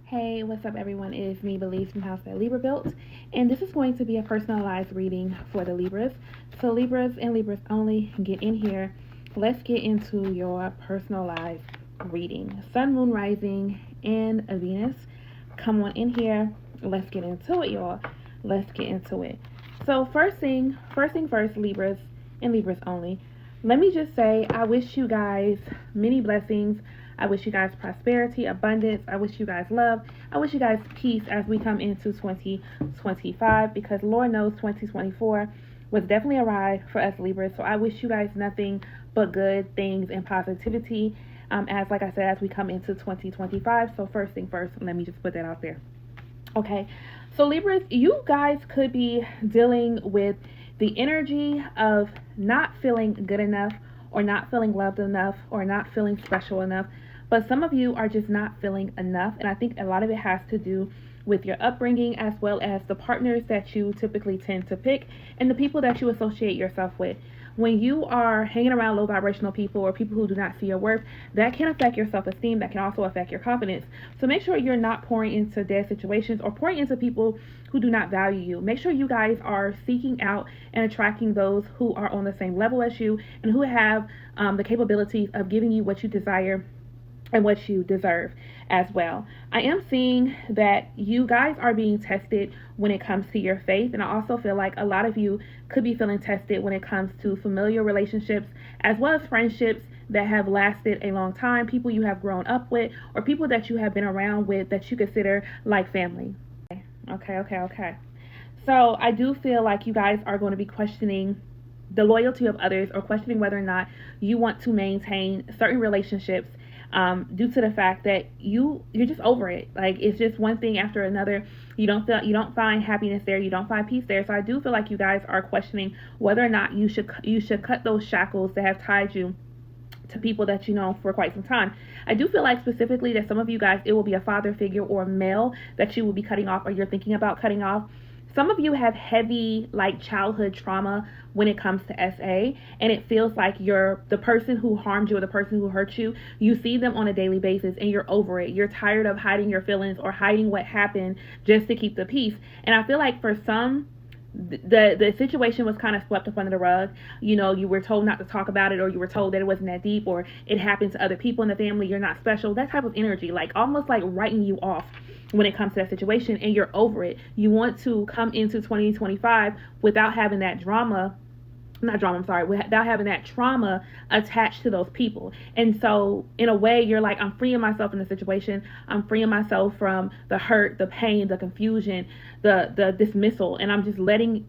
Hey, what's up everyone? It's me, Belize from Housethatlibrabuilt, and this is going to be a personalized reading for the Libras. So Libras and Libras only, get in here. Let's get into your personalized reading. Sun, Moon, Rising, and Venus. Come on in here. Let's get into it, y'all. Let's get into it. So first thing first, Libras and Libras only. Let me just say, I wish you guys many blessings. I wish you guys prosperity, abundance. I wish you guys love. I wish you guys peace as we come into 2025, because Lord knows 2024 was definitely a ride for us Libras. So I wish you guys nothing but good things and positivity as, like I said, as we come into 2025. So first thing first, let me just put that out there. Okay, so Libras, you guys could be dealing with the energy of not feeling good enough, or not feeling loved enough, or not feeling special enough. But some of you are just not feeling enough. And I think a lot of it has to do with your upbringing, as well as the partners that you typically tend to pick and the people that you associate yourself with. When you are hanging around low vibrational people or people who do not see your worth, that can affect your self-esteem. That can also affect your confidence. So make sure you're not pouring into dead situations or pouring into people who do not value you. Make sure you guys are seeking out and attracting those who are on the same level as you and who have the capabilities of giving you what you desire and what you deserve as well. I am seeing that you guys are being tested when it comes to your faith, and I also feel like a lot of you could be feeling tested when it comes to familiar relationships as well as friendships that have lasted a long time, people you have grown up with, or people that you have been around with that you consider like family. Okay. So I do feel like you guys are going to be questioning the loyalty of others, or questioning whether or not you want to maintain certain relationships due to the fact that you're just over it. Like, it's just one thing after another. You don't find happiness there. You don't find peace there. So I do feel like you guys are questioning whether or not you should cut those shackles that have tied you to people that you know for quite some time. I do feel like specifically that some of you guys, it will be a father figure or a male that you will be cutting off, or you're thinking about cutting off. Some of you have heavy like childhood trauma when it comes to SA, and it feels like the person who harmed you or the person who hurt you, you see them on a daily basis and you're over it. You're tired of hiding your feelings or hiding what happened just to keep the peace. And I feel like for some, the situation was kind of swept up under the rug. You know, you were told not to talk about it, or you were told that it wasn't that deep, or it happened to other people in the family, you're not special. That type of energy, like almost like writing you off when it comes to that situation, and you're over it. You want to come into 2025 without having that without having that trauma attached to those people. And so in a way, you're like, I'm freeing myself in the situation. I'm freeing myself from the hurt, the pain, the confusion, the dismissal, and I'm letting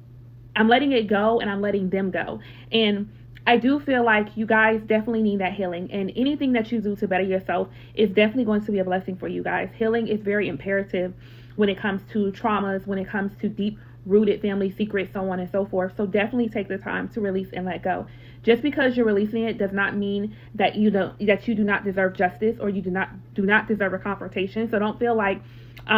it go, and I'm letting them go. And I do feel like you guys definitely need that healing, and anything that you do to better yourself is definitely going to be a blessing for you guys. Healing is very imperative when it comes to traumas, when it comes to deep rooted family secrets, so on and so forth. So definitely take the time to release and let go. Just because you're releasing it does not mean that you do not deserve justice, or you do not deserve a confrontation. So don't feel like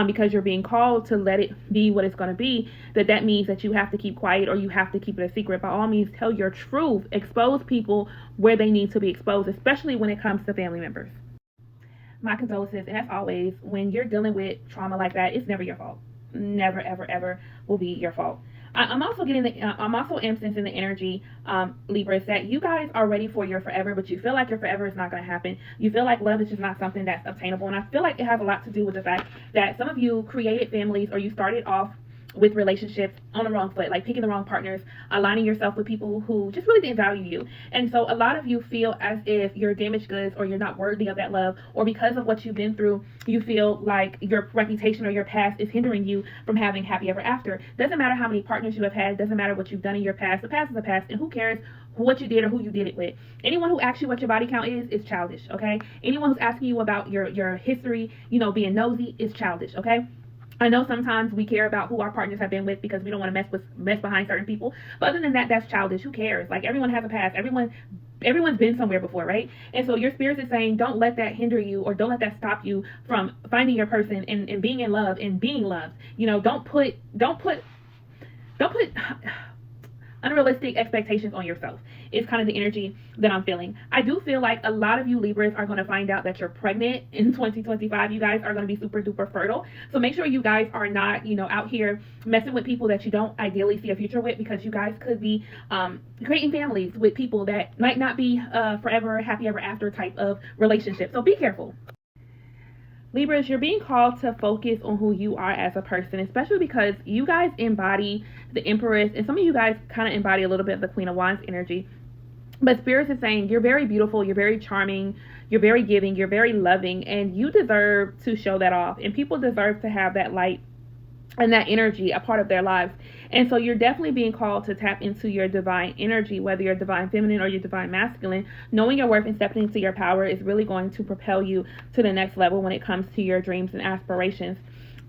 because you're being called to let it be what it's going to be, that means that you have to keep quiet or you have to keep it a secret. By all means, tell your truth. Expose people where they need to be exposed, especially when it comes to family members. My condolences, and as always, when you're dealing with trauma like that, it's never your fault. Never, ever, ever will be your fault. I'm also sensing the energy, Libras, that you guys are ready for your forever, but you feel like your forever is not going to happen. You feel like love is just not something that's obtainable. And I feel like it has a lot to do with the fact that some of you created families, or you started off with relationships on the wrong foot, like picking the wrong partners, aligning yourself with people who just really didn't value you. And so a lot of you feel as if you're damaged goods, or you're not worthy of that love, or because of what you've been through, you feel like your reputation or your past is hindering you from having happy ever after. Doesn't matter how many partners you have had, doesn't matter what you've done in your past. The past is the past, and who cares what you did or who you did it with. Anyone who asks you what your body count is childish, okay? Anyone who's asking you about your history, being nosy, is childish, okay? I know sometimes we care about who our partners have been with because we don't want to mess behind certain people. But other than that, that's childish. Who cares? Like, everyone has a past. Everyone's been somewhere before, right? And so your spirit is saying, don't let that hinder you, or don't let that stop you from finding your person and being in love and being loved. Don't put unrealistic expectations on yourself. It's kind of the energy that I'm feeling. I do feel like a lot of you Libras are going to find out that you're pregnant in 2025. You guys are going to be super duper fertile. So make sure you guys are not, out here messing with people that you don't ideally see a future with, because you guys could be creating families with people that might not be forever, happy ever after type of relationship. So be careful. Libras, you're being called to focus on who you are as a person, especially because you guys embody the Empress, and some of you guys kind of embody a little bit of the Queen of Wands energy. But Spirit is saying you're very beautiful, you're very charming, you're very giving, you're very loving, and you deserve to show that off. And people deserve to have that light and that energy a part of their lives. And so you're definitely being called to tap into your divine energy, whether you're divine feminine or you're divine masculine. Knowing your worth and stepping into your power is really going to propel you to the next level when it comes to your dreams and aspirations.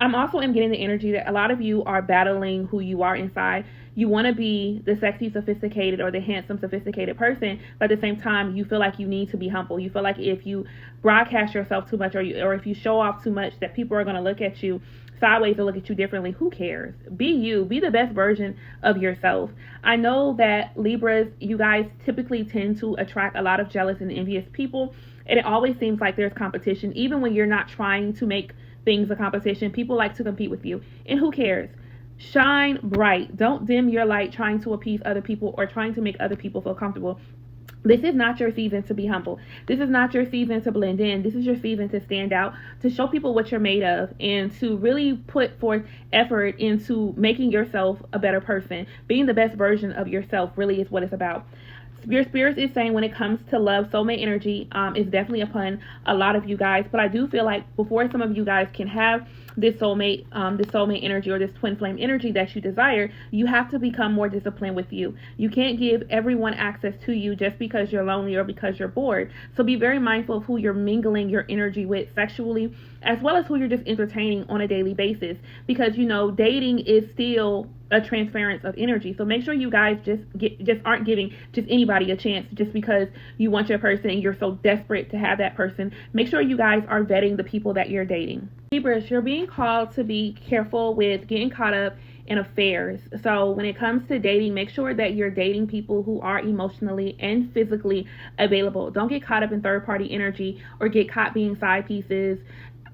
I'm also getting the energy that a lot of you are battling who you are inside. You want to be the sexy, sophisticated, or the handsome, sophisticated person, but at the same time, you feel like you need to be humble. You feel like if you broadcast yourself too much, or if you show off too much, that people are going to look at you sideways or look at you differently. Who cares? Be you. Be the best version of yourself. I know that Libras, you guys typically tend to attract a lot of jealous and envious people, and it always seems like there's competition. Even when you're not trying to make things a competition, people like to compete with you. And who cares? Shine bright. Don't dim your light trying to appease other people or trying to make other people feel comfortable. This is not your season to be humble. This is not your season to blend in. This is your season to stand out, to show people what you're made of, and to really put forth effort into making yourself a better person. Being the best version of yourself really is what it's about. Your Spirit is saying when it comes to love, soulmate energy is definitely upon a lot of you guys. But I do feel like before some of you guys can have this soulmate energy or this twin flame energy that you desire, you have to become more disciplined with you. You can't give everyone access to you just because you're lonely or because you're bored. So be very mindful of who you're mingling your energy with sexually, as well as who you're just entertaining on a daily basis, because dating is still a transference of energy. So make sure you guys just aren't giving just anybody a chance just because you want your person and you're so desperate to have that person. Make sure you guys are vetting the people that you're dating. Libras, you're being called to be careful with getting caught up in affairs. So when it comes to dating, make sure that you're dating people who are emotionally and physically available. Don't get caught up in third party energy or get caught being side pieces.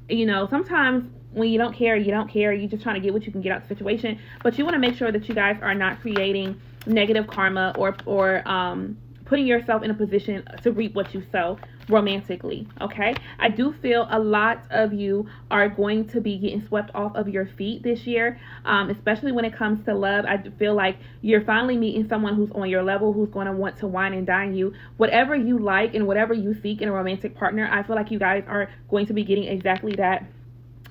Sometimes when you don't care, you're just trying to get what you can get out of the situation. But you want to make sure that you guys are not creating negative karma or putting yourself in a position to reap what you sow romantically. Okay, I do feel a lot of you are going to be getting swept off of your feet this year, especially when it comes to love. I feel like you're finally meeting someone who's on your level, who's going to want to wine and dine you. Whatever you like and whatever you seek in a romantic partner, I feel like you guys are going to be getting exactly that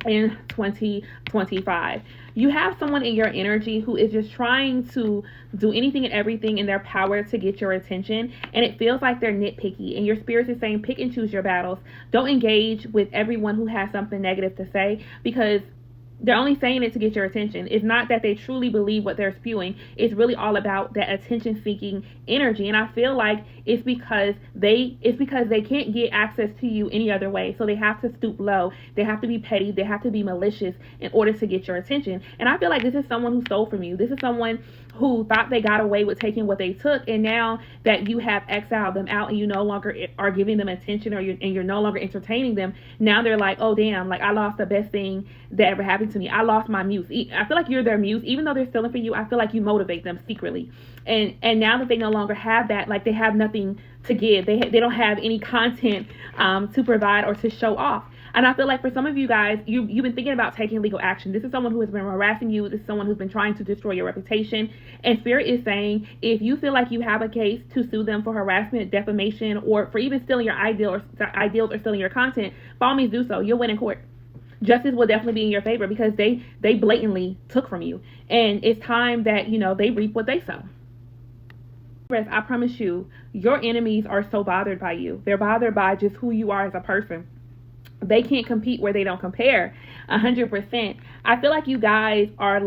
in 2025. You have someone in your energy who is just trying to do anything and everything in their power to get your attention, and it feels like they're nitpicky, and your Spirit is saying pick and choose your battles. Don't engage with everyone who has something negative to say, because they're only saying it to get your attention. It's not that they truly believe what they're spewing. It's really all about that attention-seeking energy. And I feel like it's because they can't get access to you any other way. So they have to stoop low. They have to be petty. They have to be malicious in order to get your attention. And I feel like this is someone who stole from you. This is someone who thought they got away with taking what they took, and now that you have exiled them out and you no longer are giving them attention, and you're no longer entertaining them, now they're like, oh damn, like I lost the best thing that ever happened to me. I lost my muse. I feel like you're their muse. Even though they're stealing from you, I feel like you motivate them secretly, and now that they no longer have that, like they have nothing to give, they don't have any content to provide or to show off. And I feel like for some of you guys, you've been thinking about taking legal action. This is someone who has been harassing you. This is someone who's been trying to destroy your reputation. And Spirit is saying, if you feel like you have a case to sue them for harassment, defamation, or for even stealing your ideals or stealing your content, by all means do so. You'll win in court. Justice will definitely be in your favor because they blatantly took from you. And it's time that, they reap what they sow. I promise you, your enemies are so bothered by you. They're bothered by just who you are as a person. They can't compete where they don't compare. 100%. I feel like you guys are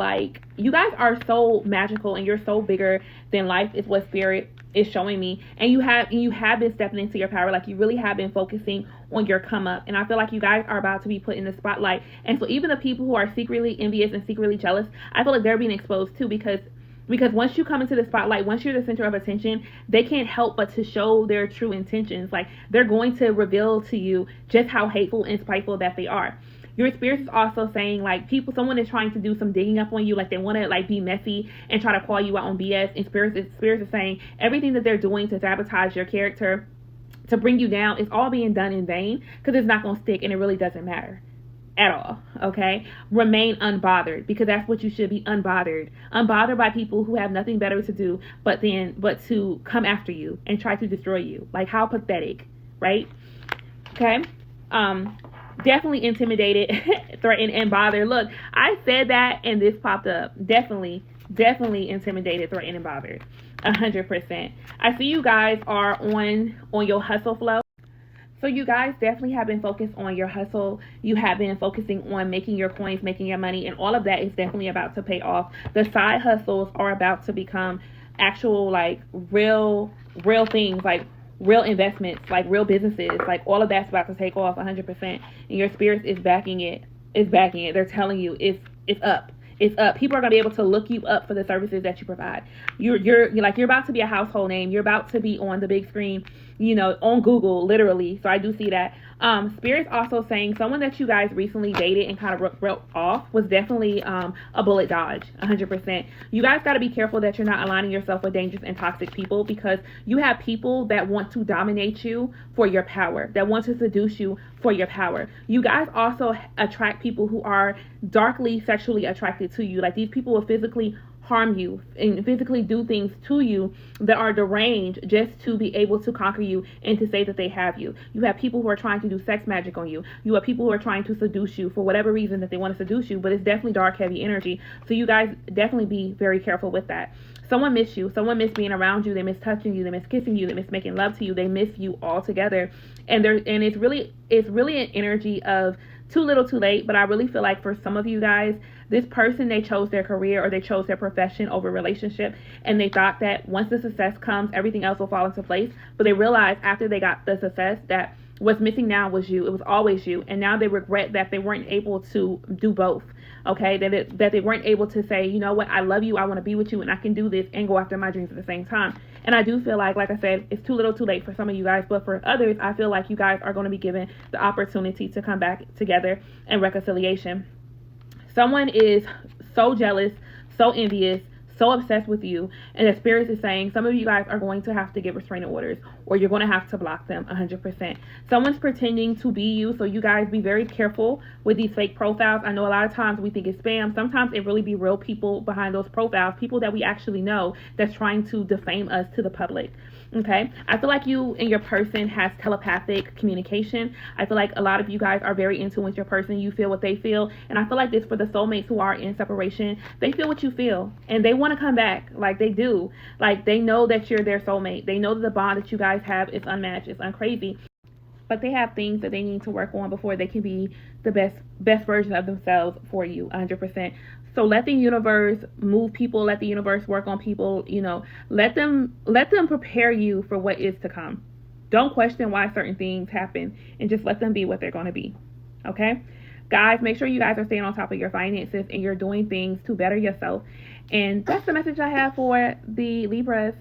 so magical, and you're so bigger than life is what Spirit is showing me. And you have been stepping into your power. Like you really have been focusing on your come up. And I feel like you guys are about to be put in the spotlight. And so even the people who are secretly envious and secretly jealous, I feel like they're being exposed too, because Because once you come into the spotlight, once you're the center of attention, they can't help but to show their true intentions. Like, they're going to reveal to you just how hateful and spiteful that they are. Your spirit is also saying, like, someone is trying to do some digging up on you, like they want to like be messy and try to call you out on BS. And spirits is saying everything that they're doing to sabotage your character, to bring you down, is all being done in vain, because it's not going to stick and it really doesn't matter at all. Okay, remain unbothered, because that's what you should be. Unbothered by people who have nothing better to do but to come after you and try to destroy you. Like, how pathetic, right? Okay. Definitely intimidated, threatened, and bothered. Look, I said that and this popped up. Definitely intimidated, threatened, and bothered. 100%. I see you guys are on your hustle flow. So you guys definitely have been focused on your hustle. You have been focusing on making your coins, making your money, and all of that is definitely about to pay off. The side hustles are about to become actual, like, real things, like real investments, like real businesses. Like, all of that's about to take off 100%. And your spirit is backing it. They're telling you it's up. It's up. People are gonna be able to look you up for the services that you provide. You're about to be a household name. You're about to be on the big screen, on Google, literally. So I do see that. Spirit's also saying someone that you guys recently dated and kind of wrote off was definitely a bullet dodge. 100%. You guys got to be careful that you're not aligning yourself with dangerous and toxic people, because you have people that want to dominate you for your power, that want to seduce you for your power. You guys also attract people who are darkly sexually attracted to you. Like, these people will physically harm you and physically do things to you that are deranged just to be able to conquer you and to say that they have you. You have people who are trying to do sex magic on you. You have people who are trying to seduce you for whatever reason that they want to seduce you, but it's definitely dark, heavy energy. So you guys definitely be very careful with that. Someone miss you. Someone miss being around you. They miss touching you. They miss kissing you. They miss making love to you. They miss you altogether. And it's really an energy of too little too late. But I really feel like for some of you guys, this person, they chose their career or they chose their profession over relationship, and they thought that once the success comes, everything else will fall into place. But they realized after they got the success that what's missing now was you. It was always you. And now they regret that they weren't able to do both. Okay, that they weren't able to say, you know what, I love you, I want to be with you, and I can do this and go after my dreams at the same time. And I do feel like I said, it's too little too late for some of you guys, but for others, I feel like you guys are going to be given the opportunity to come back together in reconciliation. Someone is so jealous, so envious, so obsessed with you, and the spirit is saying some of you guys are going to have to get restraining orders, or you're going to have to block them 100%. Someone's pretending to be you, so you guys be very careful with these fake profiles. I know a lot of times we think it's spam. Sometimes it really be real people behind those profiles, people that we actually know that's trying to defame us to the public. Okay, I feel like you and your person has telepathic communication. I feel like a lot of you guys are very in tune with your person. You feel what they feel, and I feel like this for the soulmates who are in separation. They feel what you feel, and they want to come back. Like, they do. Like, they know that you're their soulmate. They know that the bond that you guys have is unmatched. It's uncrazy. But they have things that they need to work on before they can be the best version of themselves for you 100%. So let the universe move people, let the universe work on people, let them prepare you for what is to come. Don't question why certain things happen, and just let them be what they're going to be. Okay? Guys, make sure you guys are staying on top of your finances and you're doing things to better yourself. And that's the message I have for the Libras.